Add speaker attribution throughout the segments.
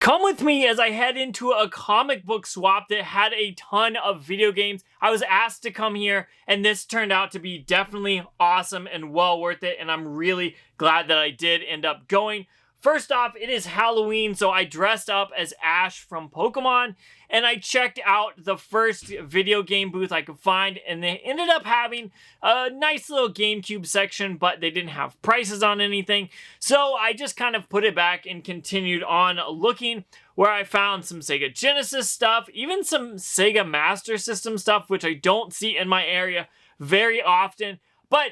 Speaker 1: Come with me as I head into a comic book swap that had a ton of video games. I was asked to come here, and this turned out to be definitely awesome and well worth it, and I'm really glad that I did end up going. First off, it is Halloween, so I dressed up as Ash from Pokemon, and I checked out the first video game booth I could find, and they ended up having a nice little GameCube section, but they didn't have prices on anything, so I just kind of put it back and continued on looking, where I found some Sega Genesis stuff, even some Sega Master System stuff, which I don't see in my area very often, but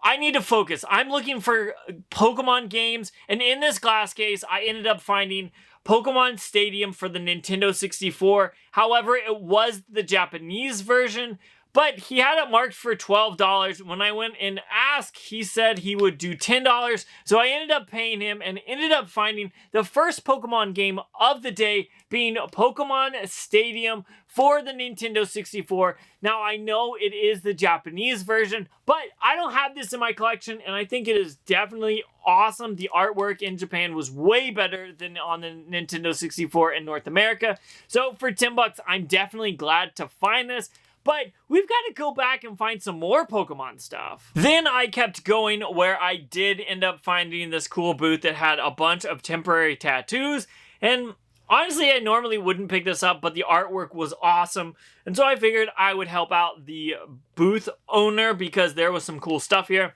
Speaker 1: I need to focus. I'm looking for Pokemon games, and in this glass case, I ended up finding Pokemon Stadium for the Nintendo 64. However, it was the Japanese version, but he had it marked for $12. When I went and asked, he said he would do $10, so I ended up paying him and ended up finding the first Pokemon game of the day being Pokemon Stadium for the Nintendo 64. Now, I know it is the Japanese version, but I don't have this in my collection, and I think it is definitely awesome. The artwork in Japan was way better than on the Nintendo 64 in North America, so for $10, I'm definitely glad to find this. But we've got to go back and find some more Pokemon stuff. Then I kept going, where I did end up finding this cool booth that had a bunch of temporary tattoos. And honestly, I normally wouldn't pick this up, but the artwork was awesome. And so I figured I would help out the booth owner because there was some cool stuff here.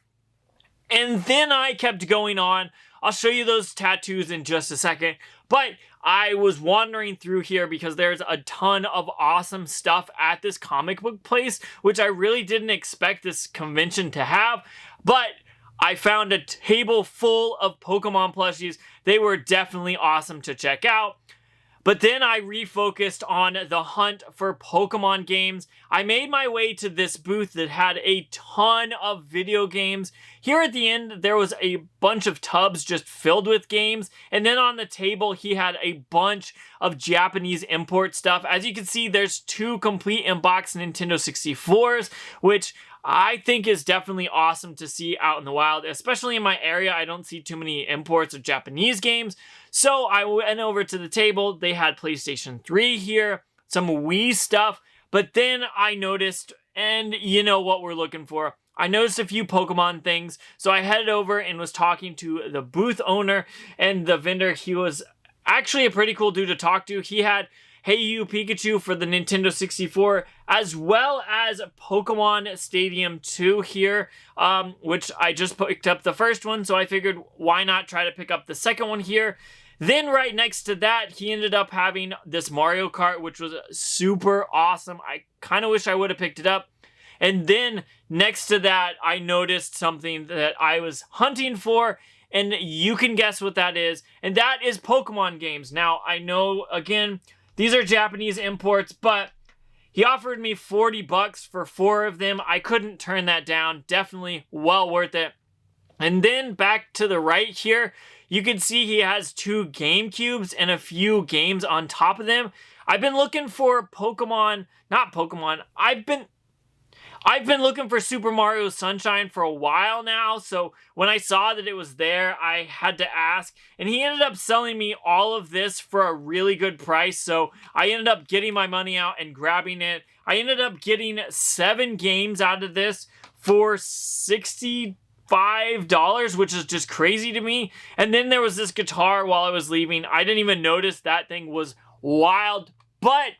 Speaker 1: And then I kept going on. I'll show you those tattoos in just a second. But I was wandering through here because there's a ton of awesome stuff at this comic book place, which I really didn't expect this convention to have. But I found a table full of Pokemon plushies. They were definitely awesome to check out. But then I refocused on the hunt for Pokemon games. I made my way to this booth that had a ton of video games. Here at the end, there was a bunch of tubs just filled with games. And then on the table, he had a bunch of Japanese import stuff. As you can see, there's 2 complete in-box Nintendo 64s, which I think is definitely awesome to see out in the wild, especially in my area. I don't see too many imports of Japanese games. So I went over to the table. They had PlayStation 3 here, some Wii stuff, but then I noticed, and you know what we're looking for, I noticed a few Pokemon things. So I headed over and was talking to the booth owner and the vendor. He was actually a pretty cool dude to talk to. He had Hey You Pikachu for the Nintendo 64, as well as Pokemon Stadium 2 here, which I just picked up the first one, so I figured why not try to pick up the second one here. Then right next to that, he ended up having this Mario Kart, which was super awesome. I kind of wish I would have picked it up. And then next to that, I noticed something that I was hunting for, and you can guess what that is, and that is Pokemon games. Now, I know, again, these are Japanese imports, but he offered me $40 for 4 of them. I couldn't turn that down. Definitely well worth it. And then back to the right here, you can see he has 2 GameCubes and a few games on top of them. I've been looking for I've been looking for Super Mario Sunshine for a while now, so when I saw that it was there, I had to ask, and he ended up selling me all of this for a really good price, so I ended up getting my money out and grabbing it. I ended up getting 7 games out of this for $65, which is just crazy to me. And then there was this guitar while I was leaving. I didn't even notice that thing was wild, but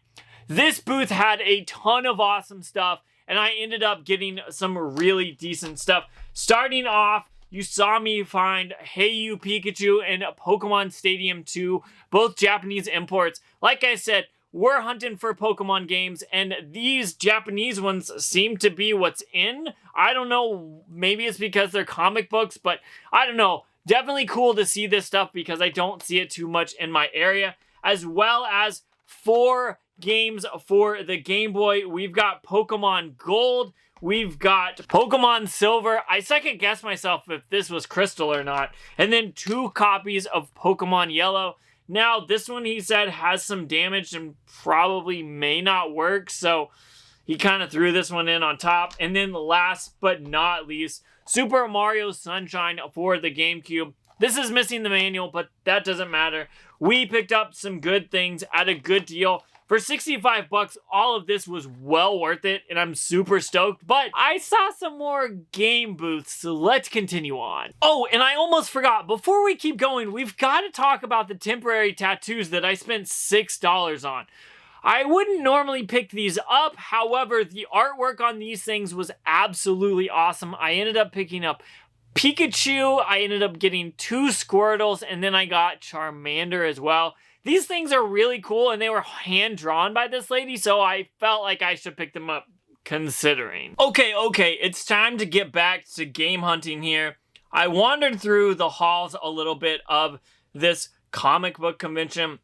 Speaker 1: this booth had a ton of awesome stuff, and I ended up getting some really decent stuff. Starting off, you saw me find Hey You Pikachu and Pokemon Stadium 2, both Japanese imports. Like I said, we're hunting for Pokemon games, and these Japanese ones seem to be what's in. I don't know, maybe it's because they're comic books, but I don't know. Definitely cool to see this stuff because I don't see it too much in my area. As well as 4 games for the Game Boy. We've got Pokemon Gold. We've got Pokemon Silver. I second guessed myself if this was Crystal or not. And then 2 copies of Pokemon Yellow. Now, this one he said has some damage and probably may not work. So he kind of threw this one in on top. And then last but not least, Super Mario Sunshine for the GameCube. This is missing the manual, but that doesn't matter. We picked up some good things at a good deal. For 65 bucks, all of this was well worth it, and I'm super stoked, but I saw some more game booths, so let's continue on. Oh, and I almost forgot, before we keep going, we've got to talk about the temporary tattoos that I spent $6 on. I wouldn't normally pick these up, however, the artwork on these things was absolutely awesome. I ended up picking up Pikachu, I ended up getting 2 Squirtles, and then I got Charmander as well. These things are really cool, and they were hand-drawn by this lady, so I felt like I should pick them up, considering. Okay, it's time to get back to game hunting here. I wandered through the halls a little bit of this comic book convention,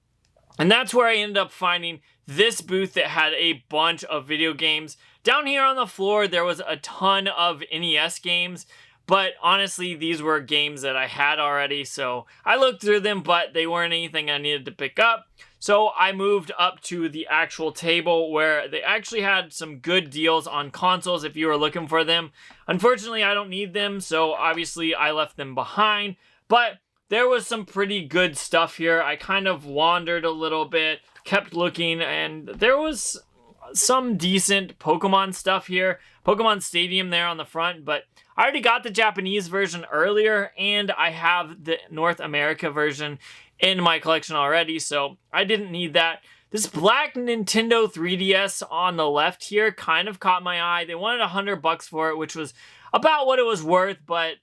Speaker 1: and that's where I ended up finding this booth that had a bunch of video games. Down here on the floor, there was a ton of NES games, but honestly, these were games that I had already, so I looked through them, but they weren't anything I needed to pick up. So I moved up to the actual table where they actually had some good deals on consoles if you were looking for them. Unfortunately, I don't need them, so obviously I left them behind. But there was some pretty good stuff here. I kind of wandered a little bit, kept looking, and there was some decent Pokemon stuff here. Pokemon Stadium there on the front, but I already got the Japanese version earlier, and I have the North America version in my collection already, so I didn't need that. This black Nintendo 3DS on the left here kind of caught my eye. They wanted $100 for it, which was about what it was worth, but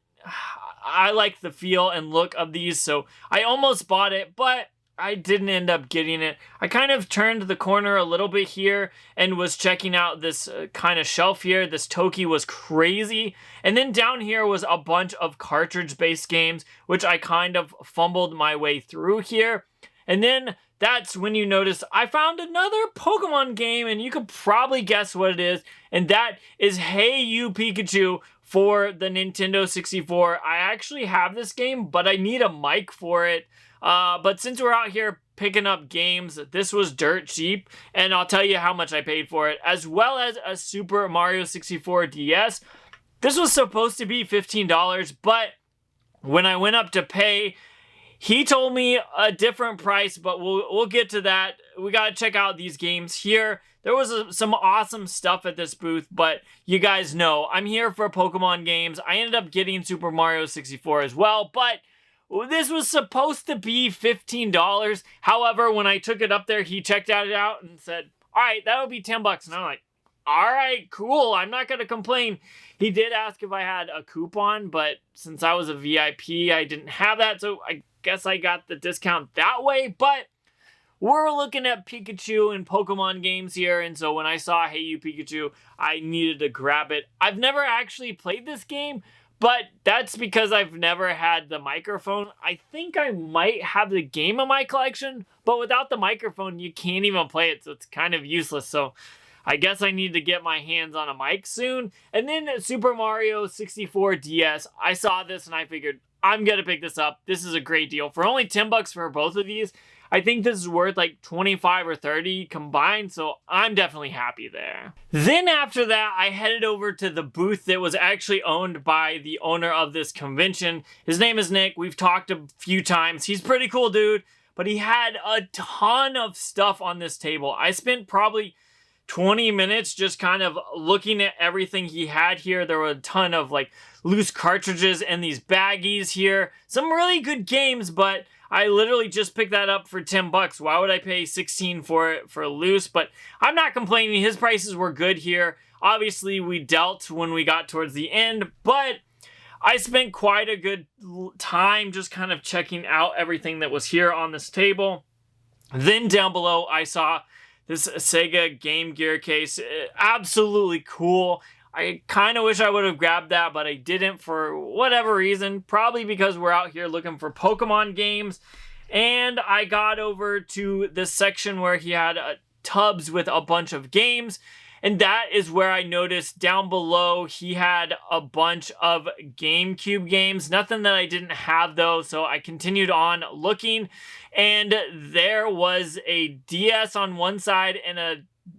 Speaker 1: I like the feel and look of these, so I almost bought it, but I didn't end up getting it. I kind of turned the corner a little bit here and was checking out this kind of shelf here. This Toki was crazy. And then down here was a bunch of cartridge-based games, which I kind of fumbled my way through here. And then that's when you notice I found another Pokemon game, and you could probably guess what it is. And that is Hey You Pikachu for the Nintendo 64. I actually have this game, but I need a mic for it. But since we're out here picking up games, this was dirt cheap, and I'll tell you how much I paid for it, as well as a Super Mario 64 DS. This was supposed to be $15, but when I went up to pay, he told me a different price, but we'll get to that. We gotta check out these games here. There was some awesome stuff at this booth, but you guys know, I'm here for Pokemon games. I ended up getting Super Mario 64 as well, but this was supposed to be $15. However, when I took it up there, he checked it out and said, all right, that would be $10. And I'm like, all right, cool. I'm not going to complain. He did ask if I had a coupon, but since I was a VIP, I didn't have that. So I guess I got the discount that way. But we're looking at Pikachu and Pokemon games here. And so when I saw Hey You Pikachu, I needed to grab it. I've never actually played this game, but that's because I've never had the microphone. I think I might have the game in my collection, but without the microphone, you can't even play it, so it's kind of useless. So I guess I need to get my hands on a mic soon. And then Super Mario 64 DS, I saw this and I figured, I'm going to pick this up. This is a great deal. For only $10 for both of these, I think this is worth like 25 or 30 combined, so I'm definitely happy there. Then after that, I headed over to the booth that was actually owned by the owner of this convention. His name is Nick. We've talked a few times. He's a pretty cool dude, but he had a ton of stuff on this table. I spent probably 20 minutes just kind of looking at everything he had here. There were a ton of like loose cartridges and these baggies here. Some really good games, but I literally just picked that up for $10. Why would I pay $16 for it for loose? But I'm not complaining. His prices were good here. Obviously, we dealt when we got towards the end, but I spent quite a good time just kind of checking out everything that was here on this table. Then down below, I saw this Sega Game Gear case. Absolutely cool. I kind of wish I would have grabbed that, but I didn't for whatever reason. Probably because we're out here looking for Pokemon games. And I got over to this section where he had tubs with a bunch of games. And that is where I noticed down below he had a bunch of GameCube games. Nothing that I didn't have though, so I continued on looking. And there was a DS on one side and a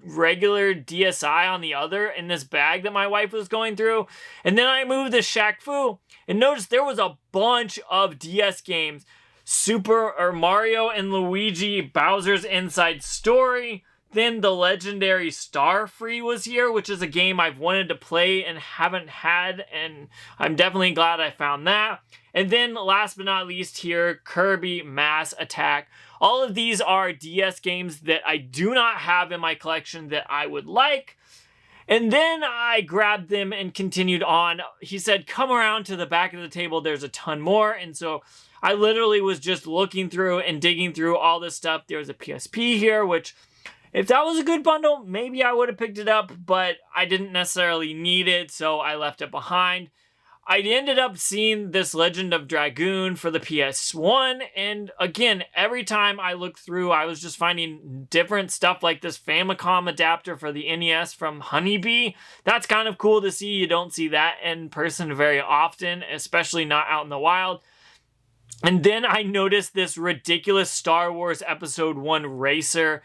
Speaker 1: regular DSi on the other in this bag that my wife was going through. And then I moved the Shaq Fu and noticed there was a bunch of DS games. Mario and Luigi Bowser's Inside Story. Then the legendary Starfree was here, which is a game I've wanted to play and haven't had, and I'm definitely glad I found that. And then last but not least here, Kirby Mass Attack. All of these are DS games that I do not have in my collection that I would like. And then I grabbed them and continued on. He said, come around to the back of the table, there's a ton more. And so I literally was just looking through and digging through all this stuff. There's a PSP here, which if that was a good bundle, maybe I would have picked it up, but I didn't necessarily need it, so I left it behind. I ended up seeing this Legend of Dragoon for the PS1, and again, every time I looked through, I was just finding different stuff like this Famicom adapter for the NES from Honeybee. That's kind of cool to see. You don't see that in person very often, especially not out in the wild. And then I noticed this ridiculous Star Wars Episode 1 Racer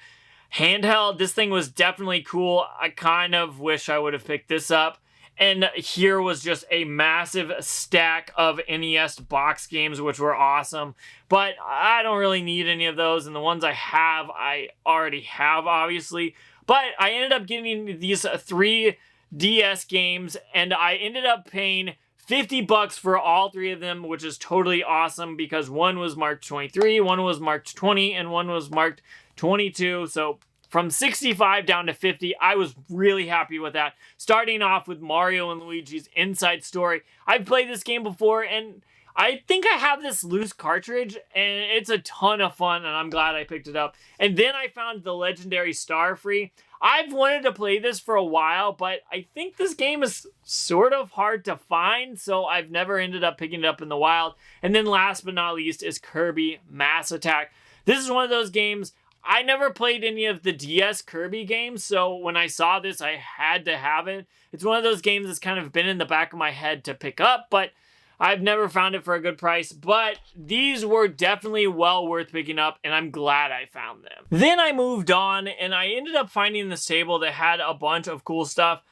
Speaker 1: handheld. This thing was definitely cool. I kind of wish I would have picked this up. And here was just a massive stack of NES box games, which were awesome. But I don't really need any of those. And the ones I have, I already have, obviously. But I ended up getting these 3 DS games. And I ended up paying $50 for all 3 of them, which is totally awesome. Because one was marked 23, one was marked 20, and one was marked 22. So from 65 down to 50, I was really happy with that. Starting off with Mario and Luigi's Inside Story. I've played this game before, and I think I have this loose cartridge, and it's a ton of fun, and I'm glad I picked it up. And then I found the legendary Starfree. I've wanted to play this for a while, but I think this game is sort of hard to find, so I've never ended up picking it up in the wild. And then last but not least is Kirby Mass Attack. This is one of those games. I never played any of the DS Kirby games, so when I saw this, I had to have it. It's one of those games that's kind of been in the back of my head to pick up, but I've never found it for a good price. But these were definitely well worth picking up, and I'm glad I found them. Then I moved on, and I ended up finding this table that had a bunch of cool stuff.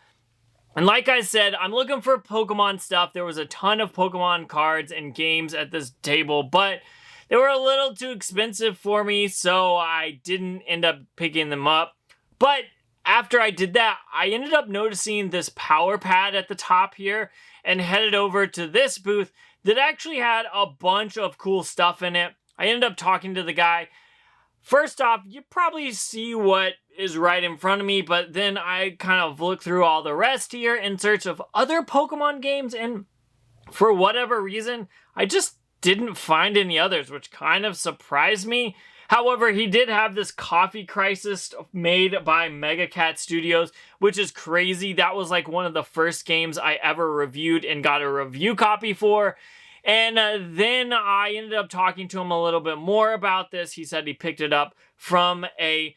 Speaker 1: And like I said, I'm looking for Pokemon stuff. There was a ton of Pokemon cards and games at this table, but they were a little too expensive for me, so I didn't end up picking them up. But after I did that, I ended up noticing this power pad at the top here and headed over to this booth that actually had a bunch of cool stuff in it. I ended up talking to the guy. First off, you probably see what is right in front of me, but then I kind of looked through all the rest here in search of other Pokemon games, and for whatever reason, I just didn't find any others, which kind of surprised me. However, he did have this Coffee Crisis made by Mega Cat Studios, which is crazy. That was like one of the first games I ever reviewed and got a review copy for. And then I ended up talking to him a little bit more about this. He said he picked it up from a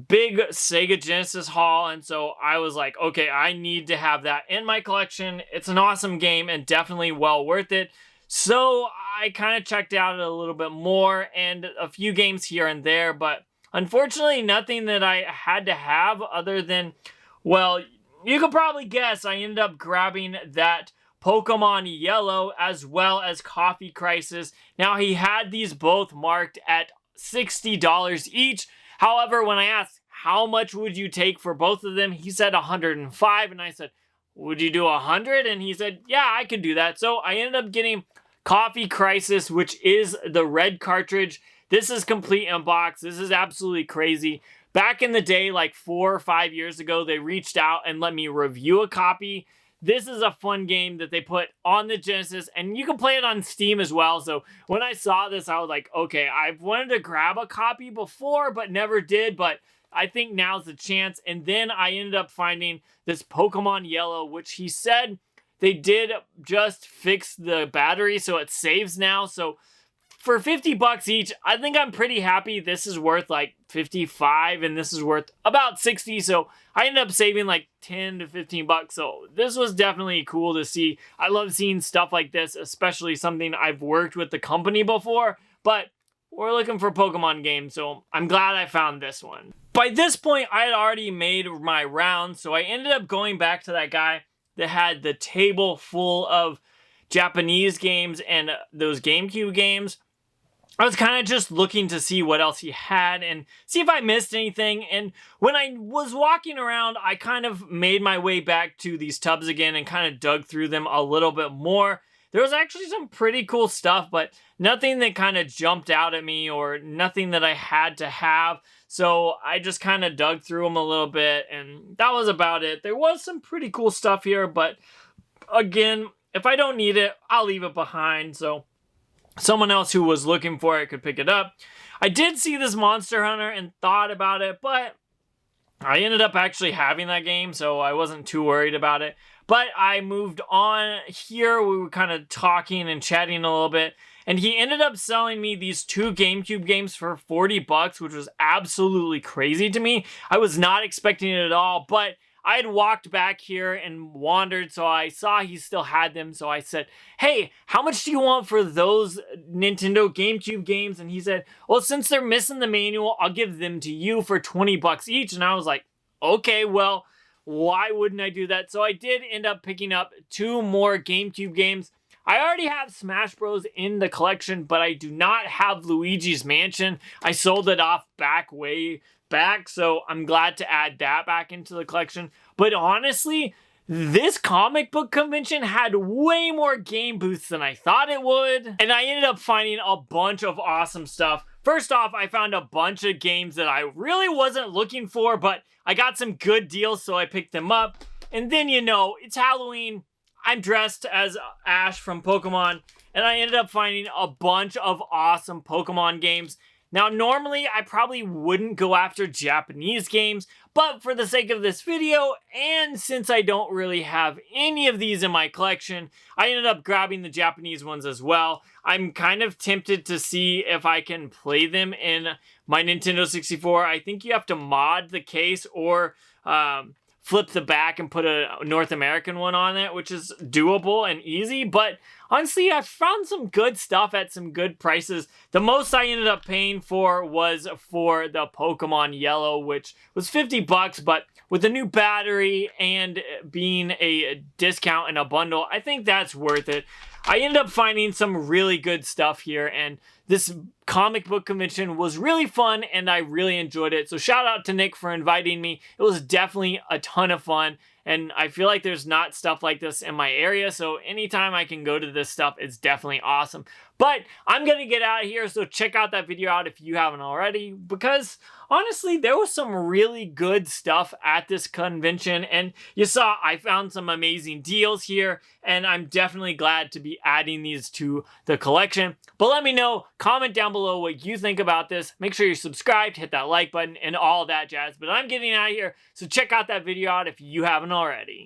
Speaker 1: big Sega Genesis haul, and so I was like, okay, I need to have that in my collection. It's an awesome game and definitely well worth it. So I kind of checked out a little bit more and a few games here and there, but unfortunately nothing that I had to have other than, well, you could probably guess I ended up grabbing that Pokemon Yellow as well as Coffee Crisis. Now, he had these both marked at $60 each. However, when I asked how much would you take for both of them, he said $105, and I said, would you do $100? And he said, yeah, I could do that. So I ended up getting Coffee Crisis, which is the red cartridge. This is complete in box. This is absolutely crazy. Back in the day, like 4 or 5 years ago, they reached out and let me review a copy. This is a fun game that they put on the Genesis, and you can play it on Steam as well. So when I saw this, I was like, okay, I've wanted to grab a copy before, but never did. But I think now's the chance. And then I ended up finding this Pokemon Yellow, which he said they did just fix the battery, so it saves now. So for $50 each, I think I'm pretty happy. This is worth like $55, and this is worth about $60. So I ended up saving like $10 to $15. So this was definitely cool to see. I love seeing stuff like this, especially something I've worked with the company before. But we're looking for Pokemon games, so I'm glad I found this one. By this point, I had already made my rounds, so I ended up going back to that guy that had the table full of Japanese games and those GameCube games. I was kind of just looking to see what else he had and see if I missed anything. And when I was walking around, I kind of made my way back to these tubs again and kind of dug through them a little bit more. There was actually some pretty cool stuff, but nothing that kind of jumped out at me or nothing that I had to have. So I just kind of dug through them a little bit, and that was about it. There was some pretty cool stuff here, but again, if I don't need it, I'll leave it behind. So someone else who was looking for it could pick it up. I did see this Monster Hunter and thought about it, but I ended up actually having that game, so I wasn't too worried about it. But I moved on here. We were kind of talking and chatting a little bit, and he ended up selling me these 2 GameCube games for 40 bucks, which was absolutely crazy to me. I was not expecting it at all, but I had walked back here and wandered, so I saw he still had them, so I said, hey, how much do you want for those Nintendo GameCube games? And he said, well, since they're missing the manual, I'll give them to you for 20 bucks each. And I was like, okay, well, why wouldn't I do that? So I did end up picking up 2 more GameCube games. I already have Smash Bros. In the collection, but I do not have Luigi's Mansion. I sold it off way back, so I'm glad to add that back into the collection. But honestly, this comic book convention had way more game booths than I thought it would, and I ended up finding a bunch of awesome stuff. First off, I found a bunch of games that I really wasn't looking for, but I got some good deals, so I picked them up. And then, you know, it's Halloween. I'm dressed as Ash from Pokemon, and I ended up finding a bunch of awesome Pokemon games. Now, normally, I probably wouldn't go after Japanese games, but for the sake of this video, and since I don't really have any of these in my collection, I ended up grabbing the Japanese ones as well. I'm kind of tempted to see if I can play them in my Nintendo 64. I think you have to mod the case or flip the back and put a North American one on it, which is doable and easy. But honestly, I found some good stuff at some good prices. The most I ended up paying for was for the Pokemon Yellow, which was 50 bucks, but with a new battery and being a discount in a bundle, I think that's worth it. I ended up finding some really good stuff here, and this comic book convention was really fun, and I really enjoyed it. So shout out to Nick for inviting me. It was definitely a ton of fun, and I feel like there's not stuff like this in my area, so anytime I can go to this stuff, it's definitely awesome. But I'm going to get out of here, so check out that video out if you haven't already, because honestly, there was some really good stuff at this convention, and you saw I found some amazing deals here, and I'm definitely glad to be adding these to the collection. But let me know, comment down below what you think about this. Make sure you're subscribed, hit that like button, and all that jazz. But I'm getting out of here, so check out that video out if you haven't already.